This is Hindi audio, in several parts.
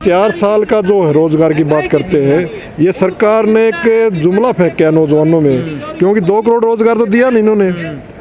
4 साल का जो रोजगार की बात करते हैं, ये सरकार ने एक जुमला फेंका नौजवानों में, क्योंकि 2 करोड़ रोजगार तो दिया नहीं इन्होंने।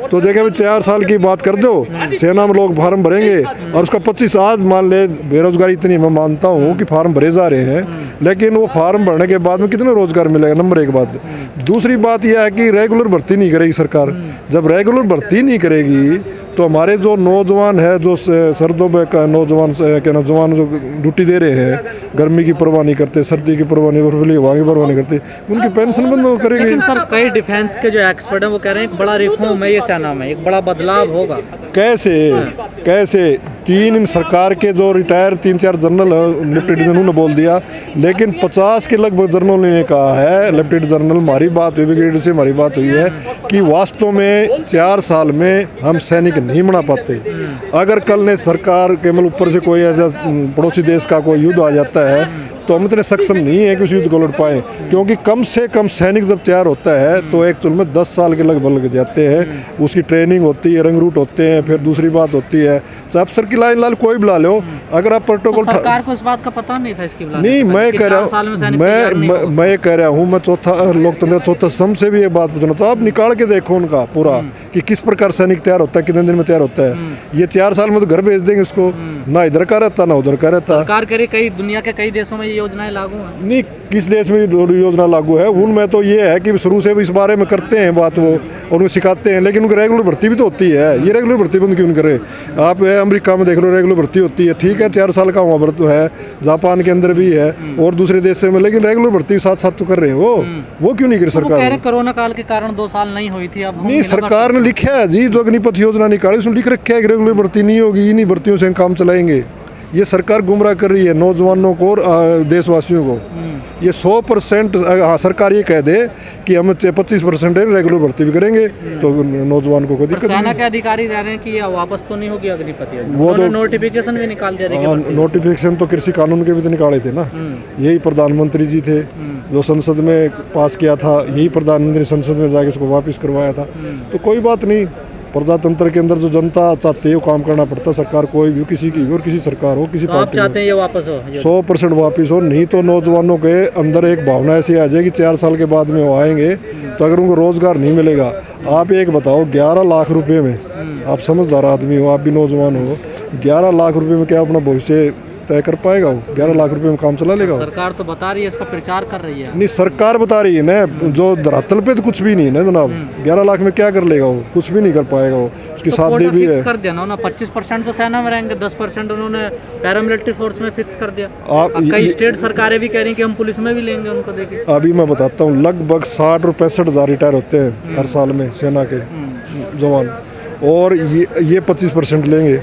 तो देखा भी 4 साल की बात कर दो, सेना में लोग फार्म भरेंगे और उसका 25 आज मान ले बेरोजगारी इतनी, मैं मानता हूँ कि फार्म भरे जा रहे हैं, लेकिन वो फार्म भरने के बाद में कितना रोजगार मिलेगा, नंबर 1 बात। दूसरी बात यह है कि रेगुलर भर्ती नहीं करेगी सरकार। जब रेगुलर भर्ती नहीं करेगी तो हमारे जो नौजवान है, जो सर्दों में का नौजवान क्या नौजवान जो ड्यूटी दे रहे हैं, गर्मी की परवाह नहीं करते, सर्दी की परवाह नहीं करते, हवा की परवाह नहीं करते, उनकी पेंशन बंद करेगी। लेकिन सर कई डिफेंस के जो एक्सपर्ट हैं वो कह रहे हैं एक बड़ा रिफॉर्म है ये सेना में, एक बड़ा बदलाव होगा। कैसे 3 सरकार के जो रिटायर 3-4 जनरल लेफ्टिनेंट जनरल ने बोल दिया, लेकिन 50 के लगभग जनरल ने कहा है, लेफ्टिनेंट जनरल हमारी बात हुई, ब्रिगेडियर से हमारी बात हुई है कि वास्तव में 4 साल में हम सैनिक नहीं बना पाते। अगर कल ने सरकार के मतलब ऊपर से कोई ऐसा पड़ोसी देश का कोई युद्ध आ जाता है तो हम इतने सक्षम नहीं है कि उस युद्ध को लड़ पाएँ, क्योंकि कम से कम सैनिक जब तैयार होता है तो एक तुल में 10 साल के लगभग लग जाते हैं। उसकी ट्रेनिंग होती है, रंग रूट होते हैं, फिर दूसरी बात होती है चाहे अफसर की लाइन कोई बुला लो, अगर आप प्रोटोकॉल तो सरकार को इस बात का पता नहीं था इसकी नहीं, मैं कह रहा हूँ, मैं कह रहा हूँ, मैं चौथा लोकतंत्र चौथा स्तंभ से भी ये बात पूछना, तो आप निकाल के देखो उनका पूरा कि किस प्रकार सैनिक तैयार होता है, कितने दिन में तैयार होता है। ये 4 साल में तो घर भेज देंगे उसको, ना इधर का रहता ना उधर का रहता। सरकार कह कई दुनिया के कई देशों में ये योजनाएं लागू हैं। नहीं, किस देश में योजना लागू है उनमें तो ये है कि शुरू से भी इस बारे में करते हैं बात वो, और उनको सिखाते हैं, लेकिन उनकी रेगुलर भर्ती भी तो होती है। ये रेगुलर भर्ती बंद क्यों करे? आप अमेरिका में देख लो, रेगुलर भर्ती होती है, ठीक है 4 साल का वहाँ भर्ती है, जापान के अंदर भी है और दूसरे देश में, लेकिन रेगुलर भर्ती साथ साथ तो कर रहे हैं वो क्यों नहीं कर सरकार? कोरोना काल के कारण 2 साल नहीं हुई थी। अब नहीं, सरकार ने लिखा है जी, जो अग्निपथ योजना निकाली उसमें लिख रखा है कि रेगुलर भर्ती नहीं होगी, इन्हीं भर्तियों से हम काम चलाएंगे। ये सरकार गुमराह कर रही है नौजवानों को और देशवासियों को। ये 100% हाँ, सरकार ये कह दे कि हम 25% रेगुलर भर्ती भी करेंगे तो नौजवान को कोई दिक्कत नहीं। सेना के अधिकारी जा रहे हैं कि ये वापस तो नहीं होगी अग्निपथ योजना, वो तो नोटिफिकेशन भी निकाल दिया। नोटिफिकेशन तो कृषि कानून के भी तो निकाले थे ना, यही प्रधानमंत्री जी थे जो संसद में पास किया था, यही प्रधानमंत्री संसद में जाके उसको वापस करवाया था। तो कोई बात नहीं, प्रजातंत्र के अंदर जो जनता चाहती है वो काम करना पड़ता है। सरकार कोई भी, किसी की भी और किसी सरकार हो, किसी तो आप चाहते हैं ये वापस हो? 100% वापस हो, नहीं तो नौजवानों के अंदर एक भावना ऐसी आ जाएगी 4 साल के बाद में वो आएंगे तो अगर उनको रोजगार नहीं मिलेगा। आप एक बताओ, 11 लाख रुपए में, आप समझदार आदमी हो, आप भी नौजवान हो, 11 लाख रुपए में क्या अपना भविष्य तय कर पाएगा? वो 11 लाख रुपए में काम चला लेगा? सरकार तो बता रही है, इसका प्रचार कर रही है। नहीं, सरकार बता रही है ना, जो धरातल पे तो कुछ भी नहीं है ना जनाब। 11 लाख में क्या कर लेगा वो? कुछ भी नहीं कर पाएगा वो। उसकी शादी भी है। कर दिया ना 25% तो सेना में रहेंगे, 10% उन्होंने पैरामिलिट्री फोर्स में फिक्स कर दिया। आप कई स्टेट सरकारें भी कह रही कि हम पुलिस में भी लेंगे उनको। देखिए अभी मैं बताता हूँ, लगभग 60 और 65 हज़ार रिटायर होते हैं हर साल में सेना के जवान, और ये 25% लेंगे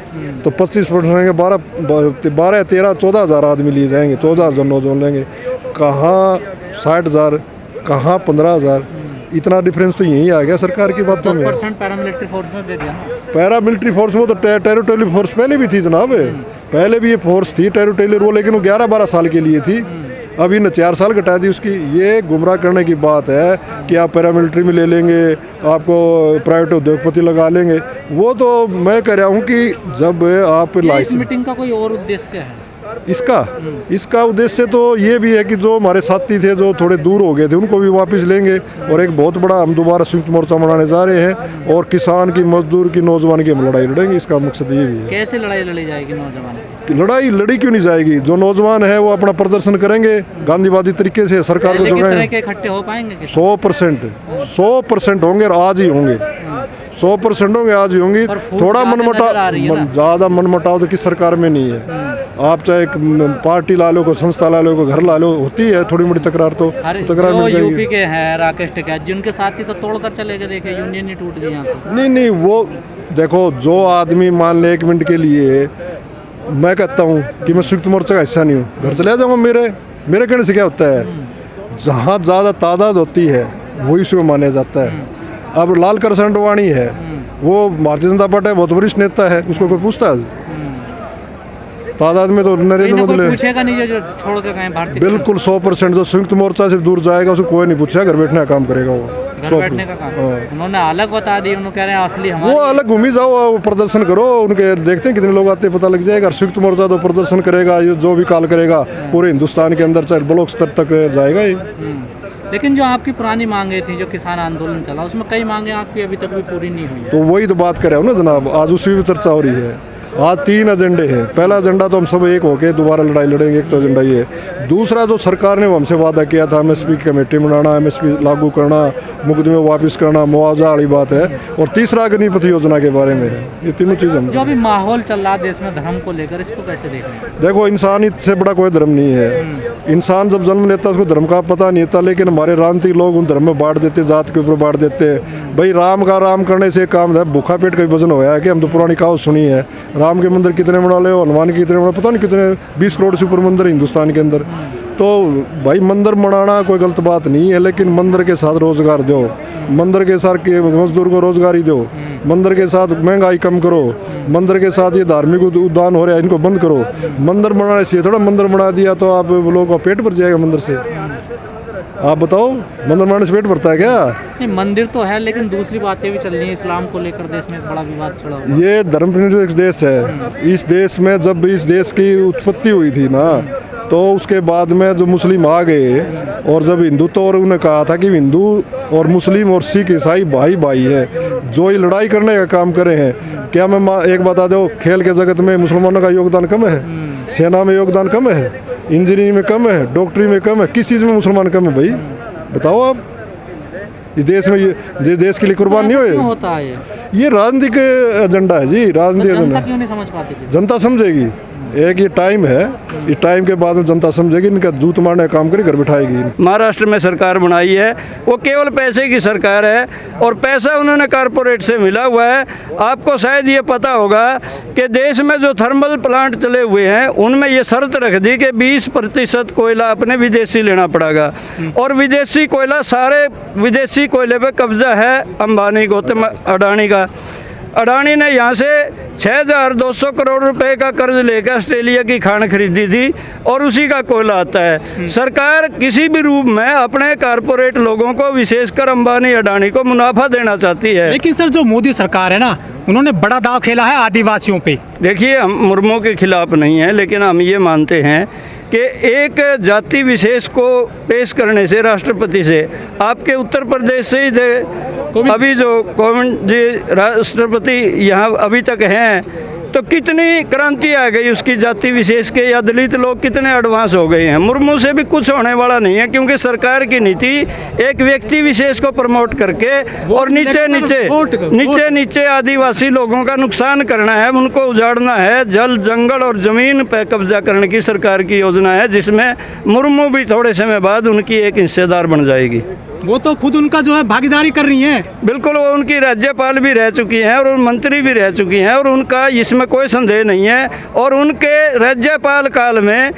तो 25% लेंगे 12, 13, 14 हज़ार आदमी लिए जाएंगे, 14 हज़ार नौजवान लेंगे। कहाँ 60 हज़ार, कहाँ 15 हज़ार, इतना डिफरेंस तो यही आ गया सरकार की बातों में। 10% पैरामिलिट्री फोर्स में दे दिया। पैरामिलिट्री फोर्स में तो टेरिटोरियल फोर्स पहले भी थी जनाब, पहले भी ये फोर्स थी टेरिटोरियल वो, लेकिन वो 11-12 साल के लिए थी। अभी न 4 साल घटा दी उसकी। ये गुमराह करने की बात है कि आप पैरामिलिट्री में ले लेंगे, आपको प्राइवेट उद्योगपति लगा लेंगे। वो तो मैं कह रहा हूँ कि जब आप इस मीटिंग का कोई और उद्देश्य है? इसका उद्देश्य तो ये भी है कि जो हमारे साथी थे जो थोड़े दूर हो गए थे उनको भी वापस लेंगे, और एक बहुत बड़ा हम दोबारा संयुक्त मोर्चा बनाने जा रहे हैं, और किसान की, मजदूर की, नौजवान की हम लड़ाई लड़ेंगे। इसका मकसद ये भी है। कैसे लड़ाई लड़ी जाएगी? नौजवान लड़ाई लड़ी क्यों नहीं जाएगी? जो नौजवान है वो अपना प्रदर्शन करेंगे गांधीवादी तरीके से, सरकार को जगाएंगे। इकट्ठे हो पाएंगे? 100% होंगे, और आज ही होंगे। 100% होंगे, आज ही होंगे। थोड़ा मनमुटाव, ज़्यादा मनमुटाव तो किस सरकार में नहीं है। आप चाहे पार्टी ला लो, को संस्था ला लो, को घर ला लो, होती है थोड़ी मोटी तकरार तो तकरार मिल जाएगी। यूपी के हैं राकेश टिकैत, जिनके साथी तो तोड़कर चले गए, देखे यूनियन ही टूट गई यहाँ तो। नहीं, वो देखो, जो आदमी मान ले 1 मिनट के लिए, मैं कहता हूँ कि मैं संयुक्त मोर्चा का हिस्सा नहीं हूँ, घर चले जाऊँगा। मेरे कहने से क्या होता है, जहाँ ज़्यादा तादाद होती है वही उसको माना जाता है। अब लाल कृष्ण आडवाणी है, वो भारतीय जनता पार्टी बहुत वरिष्ठ नेता है, उसको कोई पूछता है? तादाद में तो नरेंद्र इन्हें मोदी कोई ले पूछेगा नहीं जो छोड़ के गए भारतीय। बिल्कुल 100%। जो संयुक्त मोर्चा से दूर जाएगा उसको कोई नहीं पूछेगा, घर बैठने का काम करेगा वो। घर बैठने का काम उन्होंने अलग बता दी, उन्होंने कह रहे हैं असली वो हमारी। अलग घूमी जाओ, वो प्रदर्शन करो, उनके देखते हैं कितने लोग आते हैं, पता लग जाएगा। संयुक्त मोर्चा तो प्रदर्शन करेगा, ये जो भी काल करेगा पूरे हिंदुस्तान के अंदर चाहे ब्लॉक स्तर तक जाएगा ये। लेकिन जो आपकी पुरानी मांगे थी, जो किसान आंदोलन चला, उसमें कई मांगे आपकी अभी तक भी पूरी नहीं हुई है। तो वही तो बात कर रहा हूँ ना जनाब, आज उसी भी चर्चा हो रही है। आज 3 एजेंडे हैं। पहला एजेंडा तो हम सब एक होके दोबारा लड़ाई लड़ेंगे, एक तो एजेंडा ये है। दूसरा जो सरकार ने हमसे वादा किया था, एमएसपी की कमेटी बनाना, एमएसपी लागू करना, मुकदमे वापस करना, मुआवजा वाली बात है। और तीसरा अग्निपथ योजना के बारे में है। ये तीनों चीज़ हम जो अभी माहौल चल रहा है देश में धर्म को लेकर, इसको कैसे देख रहे हैं? देखो, इंसान से बड़ा कोई धर्म नहीं है। इंसान जब जन्म लेता है उसको धर्म का पता नहीं होता, लेकिन हमारे राजनीतिक लोग उन धर्म में बांट देते, जात के ऊपर बांट देते हैं। भाई राम का राम करने से काम है, भूखा पेट का वजन होया है कि हम तो पुरानी कहावत सुनी है, राम के मंदिर कितने बना ले, हनुमान के कितने बना, पता नहीं कितने 20 करोड़ से ऊपर मंदिर हिंदुस्तान के अंदर। तो भाई मंदिर बनाना कोई गलत बात नहीं है, लेकिन मंदिर के साथ रोजगार दो, मंदिर के साथ के मजदूर को रोजगारी दो, मंदिर के साथ महंगाई कम करो, मंदिर के साथ ये धार्मिक उद्यान हो रहे हैं इनको बंद करो। मंदिर बनाने से थोड़ा मंदिर बना दिया तो आप लोगों का पेट भर जाएगा मंदिर से? आप बताओ, मंदिर बनाने से पेट भरता है क्या? नहीं, मंदिर तो है, लेकिन दूसरी बातें भी चल रही हैं। इस्लाम को लेकर देश में एक बड़ा विवाद चढ़ा हुआ है। ये धर्मनिरपेक्ष देश है। इस देश में जब इस देश की उत्पत्ति हुई थी ना, तो उसके बाद में जो मुस्लिम आ गए, और जब हिंदुत्व और उन्होंने कहा था कि हिंदू और मुस्लिम और सिख ईसाई भाई भाई है, जो ये लड़ाई करने का काम करे हैं। क्या मैं एक बता दो, खेल के जगत में मुसलमानों का योगदान कम है? सेना में योगदान कम है? इंजीनियरिंग में कम है? डॉक्टरी में कम है? किस चीज़ में मुसलमान कम है भाई? बताओ आप। इस देश में ये देश के लिए कुर्बान नहीं क्यों हुए? होता है ये राजनीतिक एजेंडा है जी, राजनीतिक जनता एजेंडा। क्यों नहीं समझ पाती थी? जनता समझेगी, एक ये टाइम है, इस टाइम के बाद में जनता समझेगी, इनका जूत मारने का काम करे, घर बिठाएगी। महाराष्ट्र में सरकार बनाई है, वो केवल पैसे की सरकार है और पैसा उन्होंने कारपोरेट से मिला हुआ है। आपको शायद ये पता होगा कि देश में जो थर्मल प्लांट चले हुए हैं उनमें ये शर्त रख दी कि 20% कोयला अपने विदेशी लेना पड़ेगा, और विदेशी कोयला, सारे विदेशी कोयले पे कब्जा है अंबानी गौतम अडानी का। अडानी ने यहाँ से 6,200 करोड़ रुपए का कर्ज लेकर ऑस्ट्रेलिया की खान खरीदी थी, और उसी का कोयला आता है। सरकार किसी भी रूप में अपने कारपोरेट लोगों को, विशेषकर अंबानी अडानी को, मुनाफा देना चाहती है। लेकिन सर, जो मोदी सरकार है ना, उन्होंने बड़ा दाव खेला है आदिवासियों पे। देखिए, हम मुर्मू के खिलाफ नहीं हैं, लेकिन हम ये मानते हैं कि एक जाति विशेष को पेश करने से, राष्ट्रपति से, आपके उत्तर प्रदेश से ही थे अभी जो कोविंद जी राष्ट्रपति यहाँ अभी तक हैं, तो कितनी क्रांति आ गई उसकी जाति विशेष के, या दलित लोग कितने एडवांस हो गए हैं। मुर्मू से भी कुछ होने वाला नहीं है, क्योंकि सरकार की नीति एक व्यक्ति विशेष को प्रमोट करके और नीचे नीचे आदिवासी लोगों का नुकसान करना है, उनको उजाड़ना है, जल जंगल और जमीन पर कब्जा करने की सरकार की योजना है, जिसमें मुर्मू भी थोड़े समय बाद उनकी एक हिस्सेदार बन जाएगी। वो तो खुद उनका जो है भागीदारी कर रही हैं। बिल्कुल, वो उनकी राज्यपाल भी रह चुकी हैं और मंत्री भी रह चुकी हैं, और उनका इसमें कोई संदेह नहीं है। और उनके राज्यपाल काल में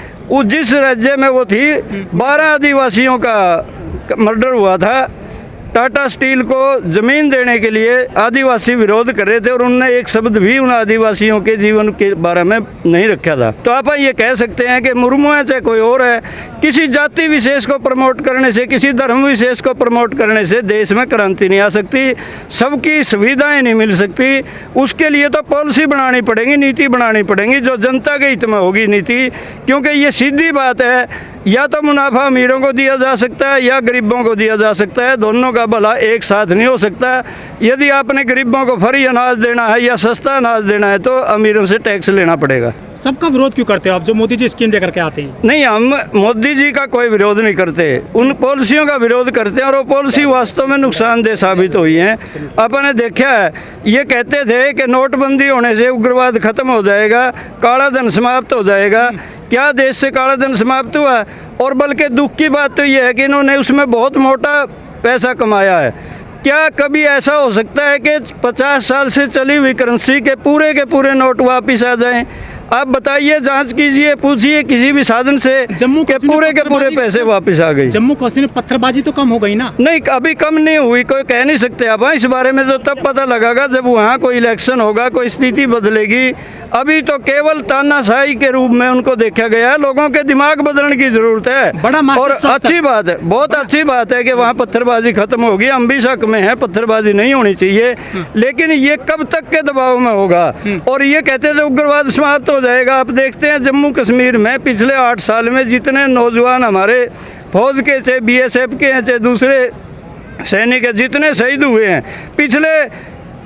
जिस राज्य में वो थी, 12 आदिवासियों का मर्डर हुआ था। टाटा स्टील को ज़मीन देने के लिए आदिवासी विरोध कर रहे थे, और उन्होंने एक शब्द भी उन आदिवासियों के जीवन के बारे में नहीं रखा था। तो आप ये कह सकते हैं कि मुर्मू है चाहे कोई और है, किसी जाति विशेष को प्रमोट करने से, किसी धर्म विशेष को प्रमोट करने से देश में क्रांति नहीं आ सकती, सबकी सुविधाएं नहीं मिल सकती। उसके लिए तो पॉलिसी बनानी पड़ेगी, नीति बनानी पड़ेगी, जो जनता के हित में होगी नीति। क्योंकि ये सीधी बात है, या तो मुनाफा अमीरों को दिया जा सकता है या गरीबों को दिया जा सकता है, दोनों का भला एक साथ नहीं हो सकता। यदि आपने गरीबों को फ्री अनाज देना है या सस्ता अनाज देना है, तो अमीरों से टैक्स लेना पड़ेगा। सबका विरोध क्यों करते हो आप, जो मोदी जी स्कीम लेकर के आते हैं? नहीं, हम मोदी जी का कोई विरोध नहीं करते, उन पॉलिसियों का विरोध करते हैं, और वो पॉलिसी वास्तव में नुकसानदेह साबित हुई है। आपने देखा है, ये कहते थे कि नोटबंदी होने से उग्रवाद खत्म हो जाएगा, काला धन समाप्त हो जाएगा। क्या देश से काला धन समाप्त हुआ? और बल्कि दुख की बात तो ये है कि इन्होंने उसमें बहुत मोटा पैसा कमाया है। क्या कभी ऐसा हो सकता है कि 50 साल से चली हुई करेंसी के पूरे नोट वापिस आ जाएं? आप बताइए, जांच कीजिए, पूछिए किसी भी साधन से जम्मू के कश्मीर पूरे में के पूरे पत्थरबाजी- पैसे वापस आ गई। जम्मू कश्मीर में पत्थरबाजी तो कम हो गई ना? नहीं, अभी कम नहीं हुई, कोई कह नहीं सकते आप। इस बारे में तो तब पता लगेगा जब वहाँ कोई इलेक्शन होगा, कोई स्थिति बदलेगी। अभी तो केवल तानाशाही के रूप में उनको देखा गया है। लोगों के दिमाग बदलने की जरूरत है। बड़ा मास्टर और स्ट्रोक अच्छी बात है, बहुत अच्छी बात है कि वहाँ पत्थरबाजी खत्म होगी। हम भी शक में हैं, पत्थरबाजी नहीं होनी चाहिए, लेकिन ये कब तक के दबाव में होगा? और ये कहते थे उग्रवाद समाप्त हो जाएगा। आप देखते हैं जम्मू कश्मीर में पिछले 8 साल में जितने नौजवान हमारे फौज के, चाहे BSF के हैं, चाहे दूसरे सैनिक हैं, जितने शहीद हुए हैं, पिछले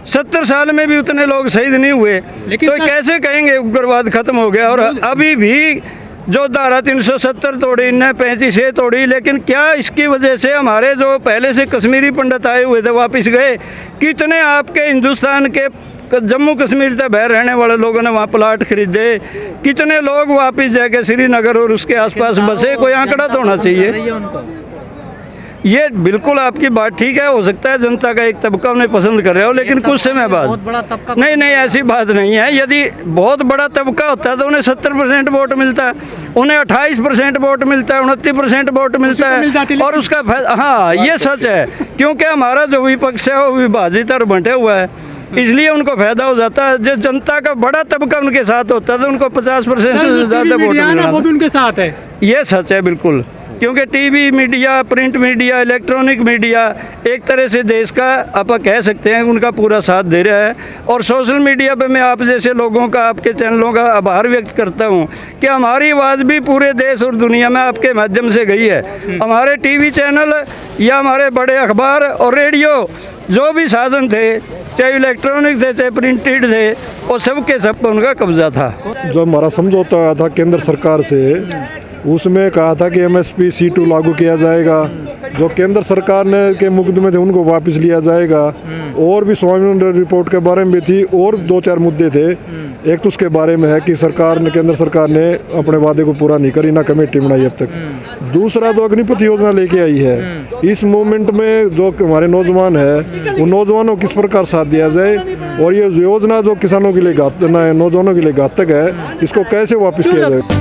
70 साल में भी उतने लोग शहीद नहीं हुए। लेकिन तो सर- कैसे कहेंगे उग्रवाद खत्म हो गया? और अभी भी जो धारा 370 तोड़ी ने, 35 तोड़ी, लेकिन क्या इसकी वजह से हमारे जो पहले से कश्मीरी पंडित आए हुए थे वापस गए? कितने आपके हिंदुस्तान के जम्मू कश्मीर तक बाहर रहने वाले लोगों ने वहाँ प्लाट खरीदे? कितने लोग वापस जाके श्रीनगर और उसके आसपास बसे? कोई आंकड़ा तो होना चाहिए। ये बिल्कुल आपकी बात ठीक है, हो सकता है जनता का एक तबका उन्हें पसंद कर रहे हो, लेकिन कुछ समय बाद बहुत बड़ा तबका नहीं नहीं, ऐसी बात नहीं है। यदि बहुत बड़ा तबका होता है तो उन्हें 70% वोट मिलता है, उन्हें 28% वोट मिलता है, 29% वोट मिलता मिल जाती है। और उसका हाँ, ये सच है, क्योंकि हमारा जो विपक्ष है वो विभाजित और बंटे हुआ है, इसलिए उनको फायदा हो जाता है। जो जनता का बड़ा तबका उनके साथ होता है तो उनको 50% से ज़्यादा वोट मिलता वो भी उनके साथ है। ये सच है बिल्कुल, क्योंकि TV media, print media, electronic media एक तरह से देश का आप कह सकते हैं उनका पूरा साथ दे रहा है। और सोशल मीडिया पे मैं आप जैसे लोगों का, आपके चैनलों का आभार व्यक्त करता हूं कि हमारी आवाज़ भी पूरे देश और दुनिया में आपके माध्यम से गई है। हमारे टीवी चैनल या हमारे बड़े अखबार और रेडियो, जो भी साधन थे, चाहे इलेक्ट्रॉनिक थे चाहे प्रिंटेड थे, वो सब के सब पर उनका कब्जा था। जो हमारा समझौता हुआ था केंद्र सरकार से, उसमें कहा था कि MSP C2 लागू किया जाएगा। जो केंद्र सरकार ने के मुकदमे थे उनको वापस लिया जाएगा। और भी स्वामीनाथन रिपोर्ट के बारे में भी थी, और 2-4 मुद्दे थे। एक तो उसके बारे में है कि सरकार ने, केंद्र सरकार ने अपने वादे को पूरा नहीं करी, ना कमेटी बनाई अब तक। दूसरा, जो अग्निपथ योजना लेके आई है, इस मूवमेंट में जो हमारे नौजवान है, उन नौजवानों को किस प्रकार साथ दिया जाए, और ये योजना जो किसानों के लिए नौजवानों के लिए घातक है, इसको कैसे वापस किया जाए।